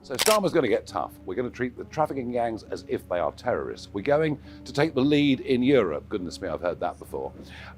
So Starmer's going to get tough. We're going to treat the trafficking gangs as if they are terrorists. We're going to take the lead in Europe. Goodness me, I've heard that before.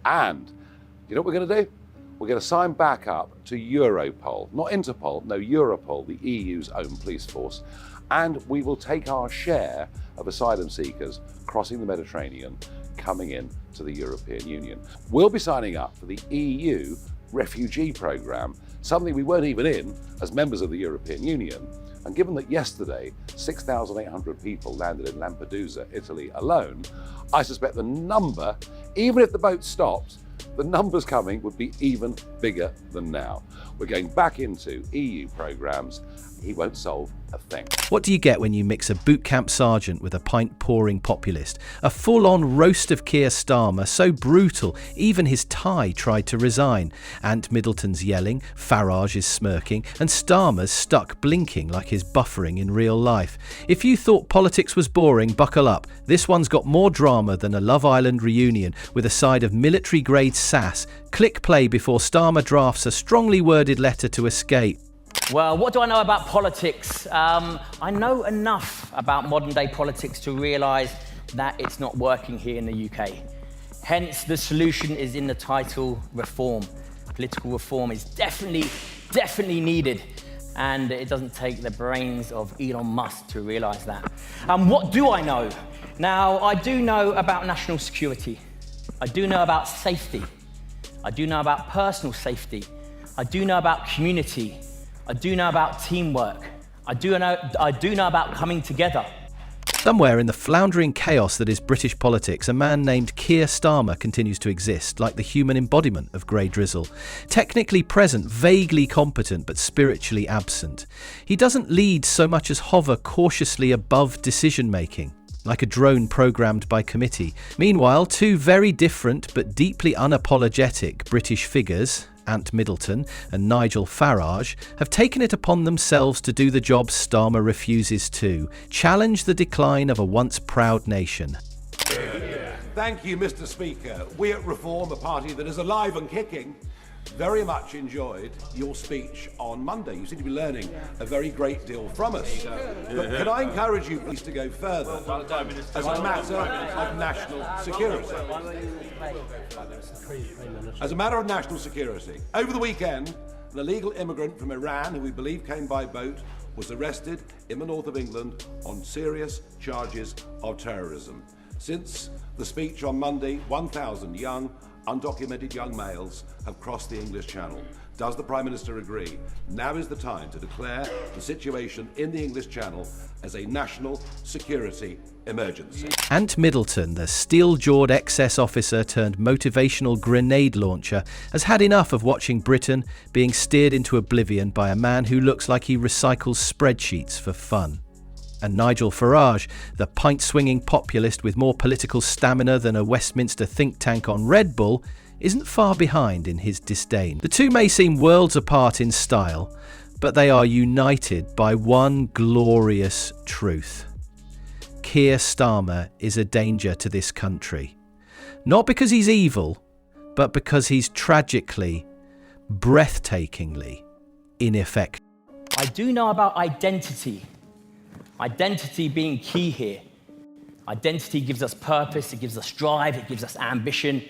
And you know what we're going to do? We're going to sign back up to Europol, not Interpol, no, Europol, the EU's own police force. And we will take our share of asylum seekers crossing the Mediterranean, coming in to the European Union. We'll be signing up for the EU refugee programme, something we weren't even in as members of the European Union. And given that yesterday 6,800 people landed in Lampedusa, Italy alone, I suspect the number, even if the boat stops, the numbers coming would be even bigger than now. We're going back into EU programmes. He won't solve a thing. What do you get when you mix a boot camp sergeant with a pint-pouring populist? A full-on roast of Keir Starmer, so brutal, even his tie tried to resign. Ant Middleton's yelling, Farage is smirking, and Starmer's stuck blinking like he's buffering in real life. If you thought politics was boring, buckle up. This one's got more drama than a Love Island reunion, with a side of military-grade sass. Click play before Starmer drafts a strongly worded letter to escape. Well, what do I know about politics? I know enough about modern day politics to realise that it's not working here in the UK. Hence, the solution is in the title, reform. Political reform is definitely needed, and it doesn't take the brains of Elon Musk to realise that. What do I know? Now, I do know about national security. I do know about safety. I do know about personal safety. I do know about community. I do know about teamwork. I do know about coming together. Somewhere in the floundering chaos that is British politics, a man named Keir Starmer continues to exist, like the human embodiment of grey drizzle. Technically present, vaguely competent, but spiritually absent. He doesn't lead so much as hover cautiously above decision-making, like a drone programmed by committee. Meanwhile, two very different but deeply unapologetic British figures, Ant Middleton and Nigel Farage, have taken it upon themselves to do the job Starmer refuses to: challenge the decline of a once proud nation. Thank you, Mr. Speaker. We at Reform, a party that is alive and kicking, very much enjoyed your speech on Monday. You seem to be learning a very great deal from us. But can I encourage you please to go further as a matter of national security? As a matter of national security. Over the weekend, an illegal immigrant from Iran, who we believe came by boat, was arrested in the north of England on serious charges of terrorism. Since the speech on Monday, 1,000 young, undocumented young males have crossed the English Channel. Does the Prime Minister agree? Now is the time to declare the situation in the English Channel as a national security emergency. Ant Middleton, the steel-jawed excess officer turned motivational grenade launcher, has had enough of watching Britain being steered into oblivion by a man who looks like he recycles spreadsheets for fun. And Nigel Farage, the pint-swinging populist with more political stamina than a Westminster think tank on Red Bull, isn't far behind in his disdain. The two may seem worlds apart in style, but they are united by one glorious truth. Keir Starmer is a danger to this country. Not because he's evil, but because he's tragically, breathtakingly ineffective. I do know about identity. Identity being key here. Identity gives us purpose, it gives us drive, it gives us ambition,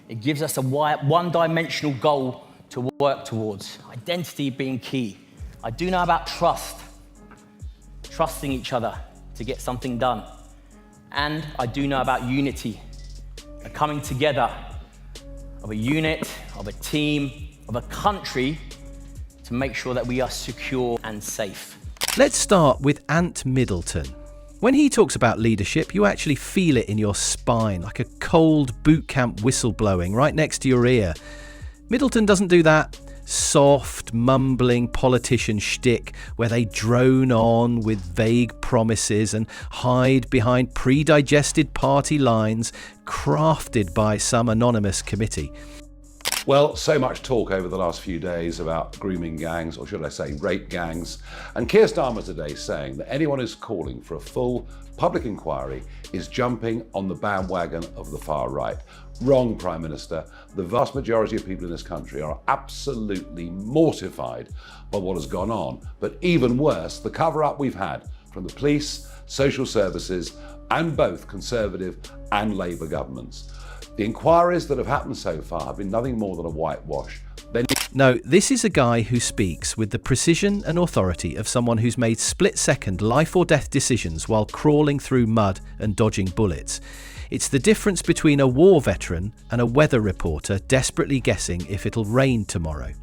it gives us a one-dimensional goal to work towards. Identity being key. I do know about trust, trusting each other to get something done. And I do know about unity, a coming together of a unit, of a team, of a country to make sure that we are secure and safe. Let's start with Ant Middleton. When he talks about leadership, you actually feel it in your spine, like a cold boot camp whistle blowing right next to your ear. Middleton doesn't do that soft, mumbling politician shtick where they drone on with vague promises and hide behind pre-digested party lines crafted by some anonymous committee. Well, so much talk over the last few days about grooming gangs, or should I say rape gangs. And Keir Starmer today saying that anyone who's calling for a full public inquiry is jumping on the bandwagon of the far right. Wrong, Prime Minister. The vast majority of people in this country are absolutely mortified by what has gone on. But even worse, the cover-up we've had from the police, social services, and both Conservative and Labour governments. The inquiries that have happened so far have been nothing more than a whitewash. No, this is a guy who speaks with the precision and authority of someone who's made split-second life or death decisions while crawling through mud and dodging bullets. It's the difference between a war veteran and a weather reporter desperately guessing if it'll rain tomorrow.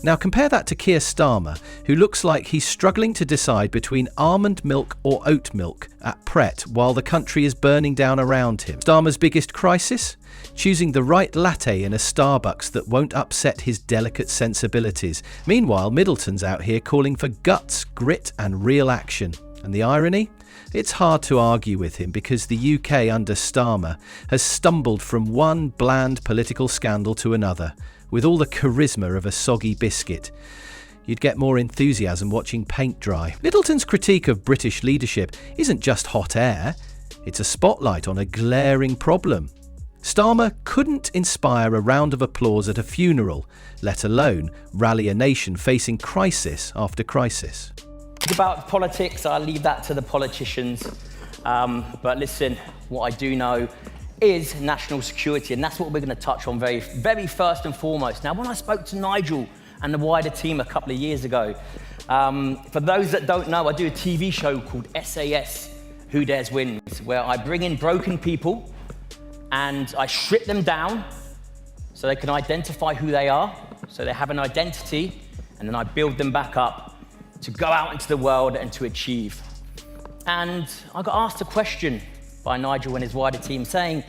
Now compare that to Keir Starmer, who looks like he's struggling to decide between almond milk or oat milk at Pret while the country is burning down around him. Starmer's biggest crisis? Choosing the right latte in a Starbucks that won't upset his delicate sensibilities. Meanwhile, Middleton's out here calling for guts, grit and real action. And the irony? It's hard to argue with him because the UK under Starmer has stumbled from one bland political scandal to another, with all the charisma of a soggy biscuit. You'd get more enthusiasm watching paint dry. Middleton's critique of British leadership isn't just hot air, it's a spotlight on a glaring problem. Starmer couldn't inspire a round of applause at a funeral, let alone rally a nation facing crisis after crisis. About politics, I'll leave that to the politicians. But listen, what I do know is national security, and that's what we're going to touch on very first and foremost. Now, when I spoke to Nigel and the wider team a couple of years ago, for those that don't know, I do a TV show called SAS, Who Dares Wins, where I bring in broken people and I strip them down so they can identify who they are, so they have an identity, and then I build them back up to go out into the world and to achieve. And I got asked a question by Nigel and his wider team saying,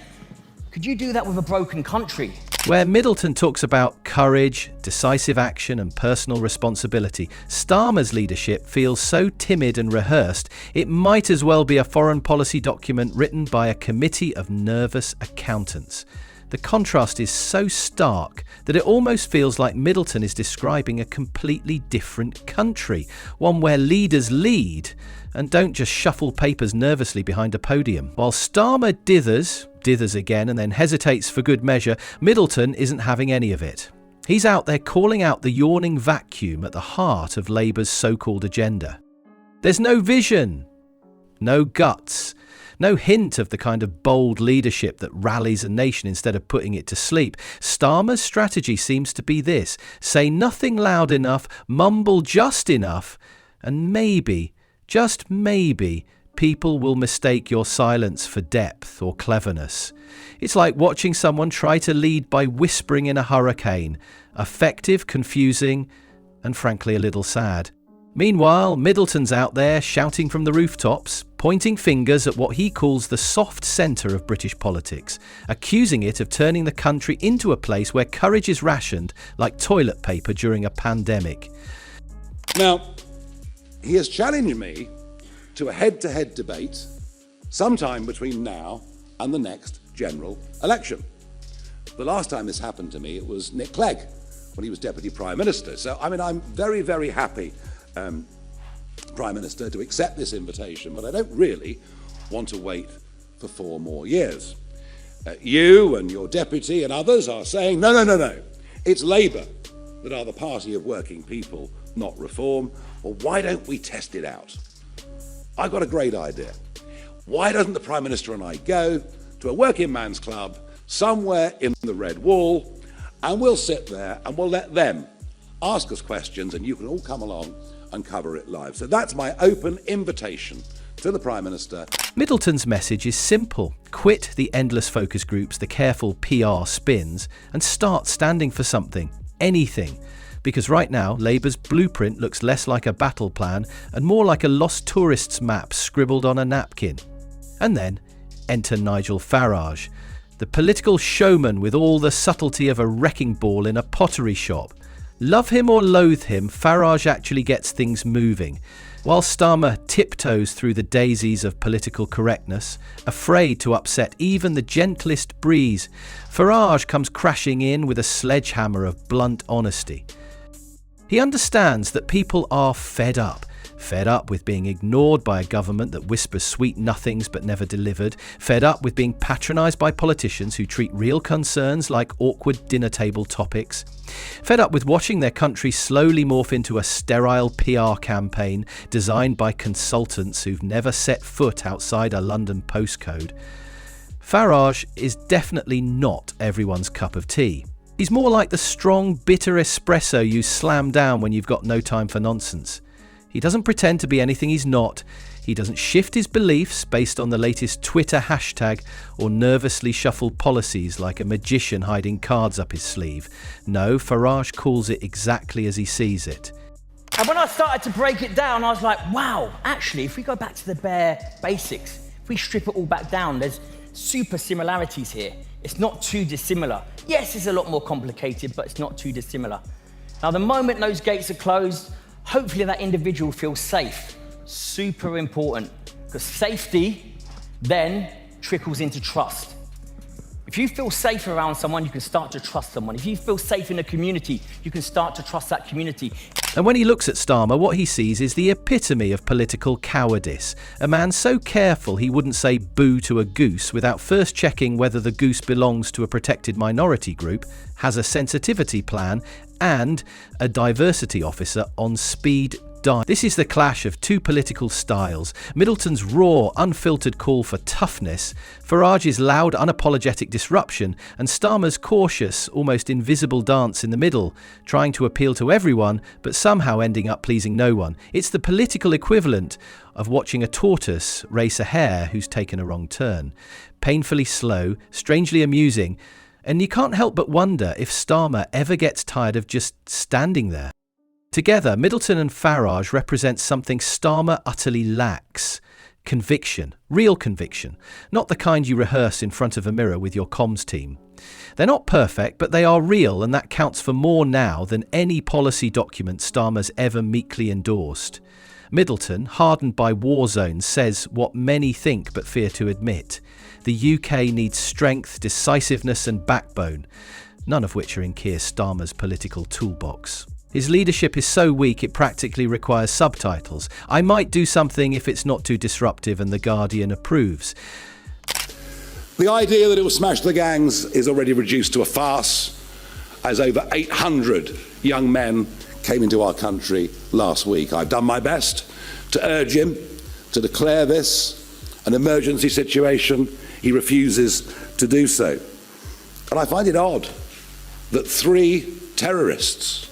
could you do that with a broken country? Where Middleton talks about courage, decisive action and personal responsibility, Starmer's leadership feels so timid and rehearsed, it might as well be a foreign policy document written by a committee of nervous accountants. The contrast is so stark that it almost feels like Middleton is describing a completely different country, one where leaders lead and don't just shuffle papers nervously behind a podium. While Starmer dithers again and then hesitates for good measure, Middleton isn't having any of it. He's out there calling out the yawning vacuum at the heart of Labour's so-called agenda. There's no vision, no guts, no hint of the kind of bold leadership that rallies a nation instead of putting it to sleep. Starmer's strategy seems to be this: say nothing loud enough, mumble just enough, and maybe, just maybe, people will mistake your silence for depth or cleverness. It's like watching someone try to lead by whispering in a hurricane. Effective, confusing, and frankly a little sad. Meanwhile, Middleton's out there shouting from the rooftops, pointing fingers at what he calls the soft centre of British politics, accusing it of turning the country into a place where courage is rationed like toilet paper during a pandemic. Now, he has challenged me to a head-to-head debate sometime between now and the next general election. The last time this happened to me, it was Nick Clegg, when he was Deputy Prime Minister. So, I'm very, very happy, Prime Minister, to accept this invitation, but I don't really want to wait for 4 more years. You and your deputy and others are saying, no, it's Labour that are the party of working people, not Reform. Well, why don't we test it out? I've got a great idea. Why doesn't the Prime Minister and I go to a working man's club somewhere in the Red Wall, and we'll sit there and we'll let them ask us questions, and you can all come along and cover it live. So that's my open invitation to the Prime Minister. Middleton's message is simple. Quit the endless focus groups, the careful PR spins, and start standing for something, anything. Because right now, Labour's blueprint looks less like a battle plan and more like a lost tourist's map scribbled on a napkin. And then, enter Nigel Farage, the political showman with all the subtlety of a wrecking ball in a pottery shop. Love him or loathe him, Farage actually gets things moving. While Starmer tiptoes through the daisies of political correctness, afraid to upset even the gentlest breeze, Farage comes crashing in with a sledgehammer of blunt honesty. He understands that people are fed up, Fed up with being ignored by a government that whispers sweet nothings but never delivered. Fed up with being patronised by politicians who treat real concerns like awkward dinner table topics. Fed up with watching their country slowly morph into a sterile PR campaign designed by consultants who've never set foot outside a London postcode. Farage is definitely not everyone's cup of tea. He's more like the strong, bitter espresso you slam down when you've got no time for nonsense. He doesn't pretend to be anything he's not. He doesn't shift his beliefs based on the latest Twitter hashtag or nervously shuffled policies like a magician hiding cards up his sleeve. No, Farage calls it exactly as he sees it. And when I started to break it down, I was like, wow, actually, if we go back to the bare basics, if we strip it all back down, there's super similarities here. It's not too dissimilar. Yes, it's a lot more complicated, but it's not too dissimilar. Now, the moment those gates are closed, hopefully that individual feels safe. Super important, because safety then trickles into trust. If you feel safe around someone, you can start to trust someone. If you feel safe in a community, you can start to trust that community. And when he looks at Starmer, what he sees is the epitome of political cowardice. A man so careful he wouldn't say boo to a goose without first checking whether the goose belongs to a protected minority group, has a sensitivity plan, and a diversity officer on speed dial. This is the clash of two political styles. Middleton's raw, unfiltered call for toughness, Farage's loud, unapologetic disruption, and Starmer's cautious, almost invisible dance in the middle, trying to appeal to everyone, but somehow ending up pleasing no one. It's the political equivalent of watching a tortoise race a hare who's taken a wrong turn. Painfully slow, strangely amusing, and you can't help but wonder if Starmer ever gets tired of just standing there. Together, Middleton and Farage represent something Starmer utterly lacks. Conviction. Real conviction. Not the kind you rehearse in front of a mirror with your comms team. They're not perfect, but they are real, and that counts for more now than any policy document Starmer's ever meekly endorsed. Middleton, hardened by war zones, says what many think but fear to admit. The UK needs strength, decisiveness and backbone, none of which are in Keir Starmer's political toolbox. His leadership is so weak it practically requires subtitles. I might do something if it's not too disruptive and The Guardian approves. The idea that it will smash the gangs is already reduced to a farce, as over 800 young men came into our country last week. I've done my best to urge him to declare this an emergency situation. He refuses to do so. And I find it odd that three terrorists,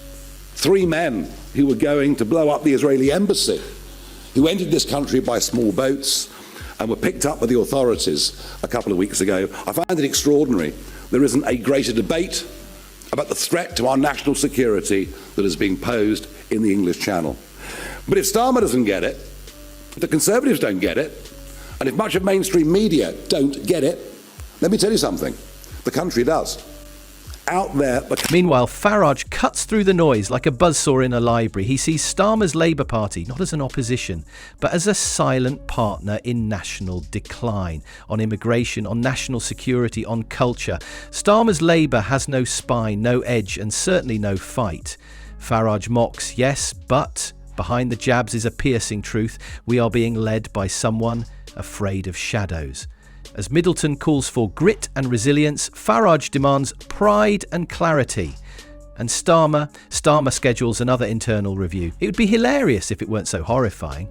three men who were going to blow up the Israeli embassy, who entered this country by small boats and were picked up by the authorities a couple of weeks ago. I find it extraordinary there isn't a greater debate about the threat to our national security that is being posed in the English Channel. But if Starmer doesn't get it, if the Conservatives don't get it, and if much of mainstream media don't get it, let me tell you something, the country does. Out there. Meanwhile, Farage cuts through the noise like a buzzsaw in a library. He sees Starmer's Labour Party not as an opposition, but as a silent partner in national decline, on immigration, on national security, on culture. Starmer's Labour has no spine, no edge, and certainly no fight. Farage mocks, yes, but behind the jabs is a piercing truth. We are being led by someone afraid of shadows. As Middleton calls for grit and resilience, Farage demands pride and clarity. And Starmer schedules another internal review. It would be hilarious if it weren't so horrifying.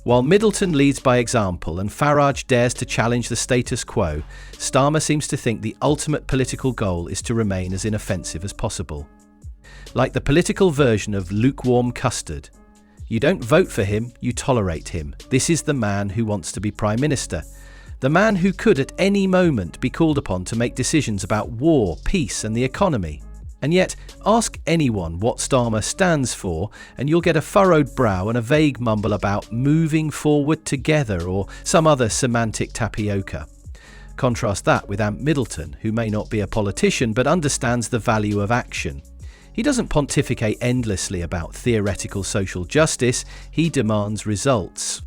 While Middleton leads by example and Farage dares to challenge the status quo, Starmer seems to think the ultimate political goal is to remain as inoffensive as possible. Like the political version of lukewarm custard. You don't vote for him, you tolerate him. This is the man who wants to be Prime Minister. The man who could at any moment be called upon to make decisions about war, peace and the economy. And yet, ask anyone what Starmer stands for and you'll get a furrowed brow and a vague mumble about moving forward together or some other semantic tapioca. Contrast that with Ant Middleton, who may not be a politician but understands the value of action. He doesn't pontificate endlessly about theoretical social justice, he demands results.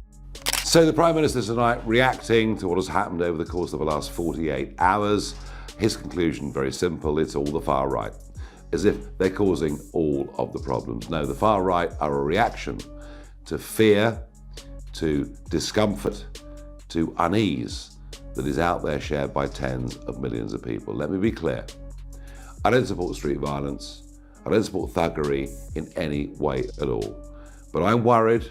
So the Prime Minister tonight reacting to what has happened over the course of the last 48 hours. His conclusion, very simple, it's all the far right. As if they're causing all of the problems. No, the far right are a reaction to fear, to discomfort, to unease that is out there shared by tens of millions of people. Let me be clear. I don't support street violence. I don't support thuggery in any way at all. But I'm worried,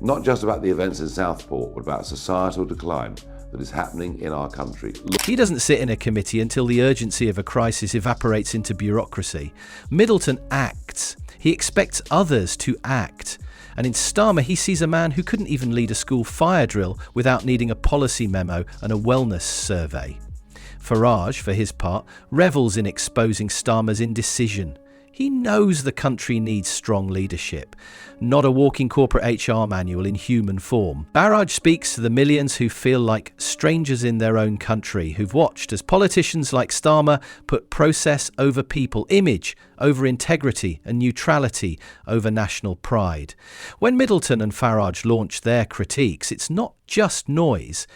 not just about the events in Southport, but about societal decline that is happening in our country. He doesn't sit in a committee until the urgency of a crisis evaporates into bureaucracy. Middleton acts. He expects others to act. And in Starmer, he sees a man who couldn't even lead a school fire drill without needing a policy memo and a wellness survey. Farage, for his part, revels in exposing Starmer's indecision. He knows the country needs strong leadership, not a walking corporate HR manual in human form. Farage speaks to the millions who feel like strangers in their own country, who've watched as politicians like Starmer put process over people, image over integrity, and neutrality over national pride. When Middleton and Farage launch their critiques, it's not just noise.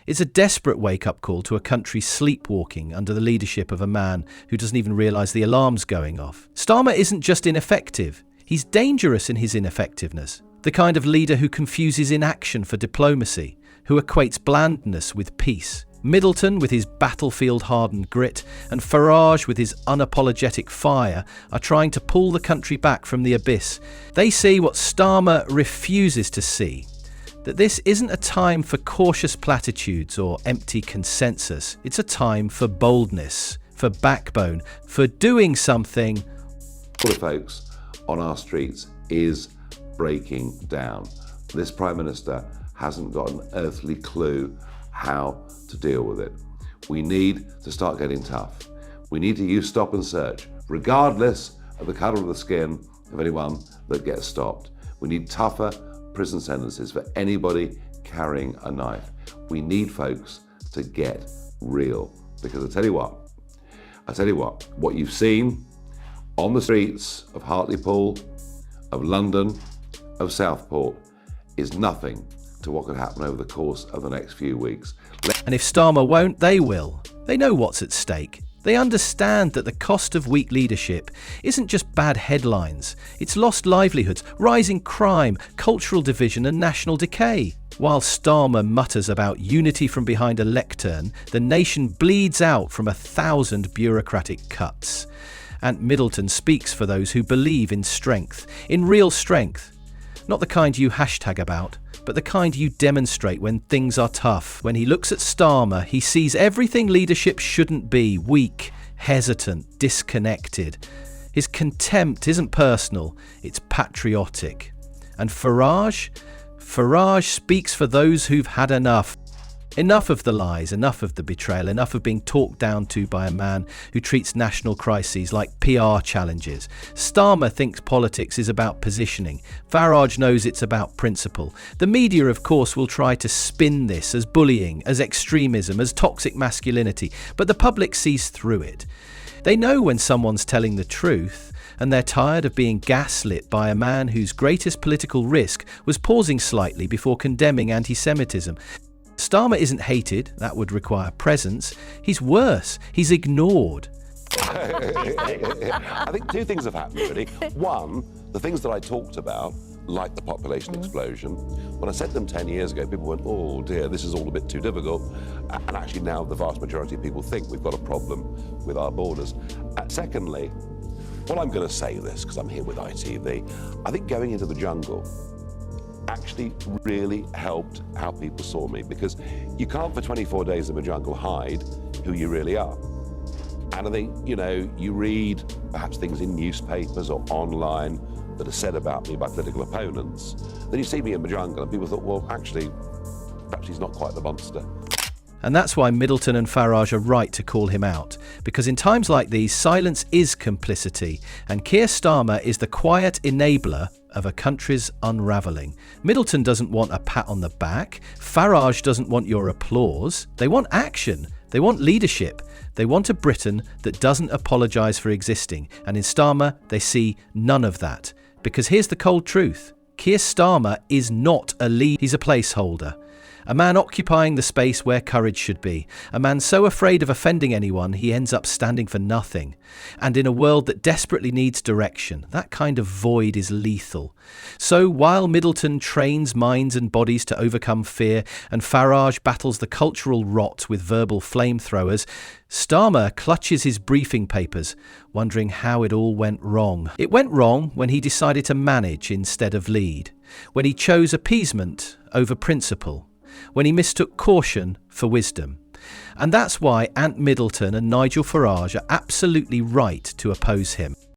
It's a desperate wake-up call to a country sleepwalking under the leadership of a man who doesn't even realise the alarm's going off. Starmer isn't just ineffective, he's dangerous in his ineffectiveness. The kind of leader who confuses inaction for diplomacy, who equates blandness with peace. Middleton, with his battlefield-hardened grit, and Farage, with his unapologetic fire, are trying to pull the country back from the abyss. They see what Starmer refuses to see. That this isn't a time for cautious platitudes or empty consensus. It's a time for boldness, for backbone, for doing something. All the folks on our streets is breaking down. This Prime Minister hasn't got an earthly clue how to deal with it. We need to start getting tough. We need to use stop and search, regardless of the colour of the skin of anyone that gets stopped. We need tougher prison sentences for anybody carrying a knife. We need folks to get real. Because I tell you what you've seen on the streets of Hartlepool, of London, of Southport is nothing to what could happen over the course of the next few weeks. And if Starmer won't, they will. They know what's at stake. They understand that the cost of weak leadership isn't just bad headlines, it's lost livelihoods, rising crime, cultural division and national decay. While Starmer mutters about unity from behind a lectern, the nation bleeds out from 1,000 bureaucratic cuts. And Middleton speaks for those who believe in strength, in real strength. Not the kind you hashtag about, but the kind you demonstrate when things are tough. When he looks at Starmer, he sees everything leadership shouldn't be: weak, hesitant, disconnected. His contempt isn't personal, it's patriotic. And Farage speaks for those who've had enough. Enough of the lies, enough of the betrayal, enough of being talked down to by a man who treats national crises like PR challenges. Starmer thinks politics is about positioning. Farage knows it's about principle. The media, of course, will try to spin this as bullying, as extremism, as toxic masculinity, but the public sees through it. They know when someone's telling the truth, and they're tired of being gaslit by a man whose greatest political risk was pausing slightly before condemning anti-Semitism. Starmer isn't hated, that would require presence. He's worse, he's ignored. I think two things have happened, really. One, the things that I talked about, like the population explosion, when I said them 10 years ago, people went, oh dear, this is all a bit too difficult. And actually now the vast majority of people think we've got a problem with our borders. Secondly, well, I'm going to say this because I'm here with ITV, I think going into the jungle actually really helped how people saw me, because you can't for 24 days in the jungle hide who you really are. And I think, you read perhaps things in newspapers or online that are said about me by political opponents. Then you see me in the jungle and people thought, well, actually, perhaps he's not quite the monster. And that's why Middleton and Farage are right to call him out. Because in times like these, silence is complicity. And Keir Starmer is the quiet enabler of a country's unravelling. Middleton doesn't want a pat on the back. Farage doesn't want your applause. They want action. They want leadership. They want a Britain that doesn't apologise for existing. And in Starmer, they see none of that. Because here's the cold truth. Keir Starmer is not a leader. He's a placeholder. A man occupying the space where courage should be. A man so afraid of offending anyone he ends up standing for nothing. And in a world that desperately needs direction, that kind of void is lethal. So while Middleton trains minds and bodies to overcome fear and Farage battles the cultural rot with verbal flamethrowers, Starmer clutches his briefing papers, wondering how it all went wrong. It went wrong when he decided to manage instead of lead, when he chose appeasement over principle, when he mistook caution for wisdom. And that's why Ant Middleton and Nigel Farage are absolutely right to oppose him.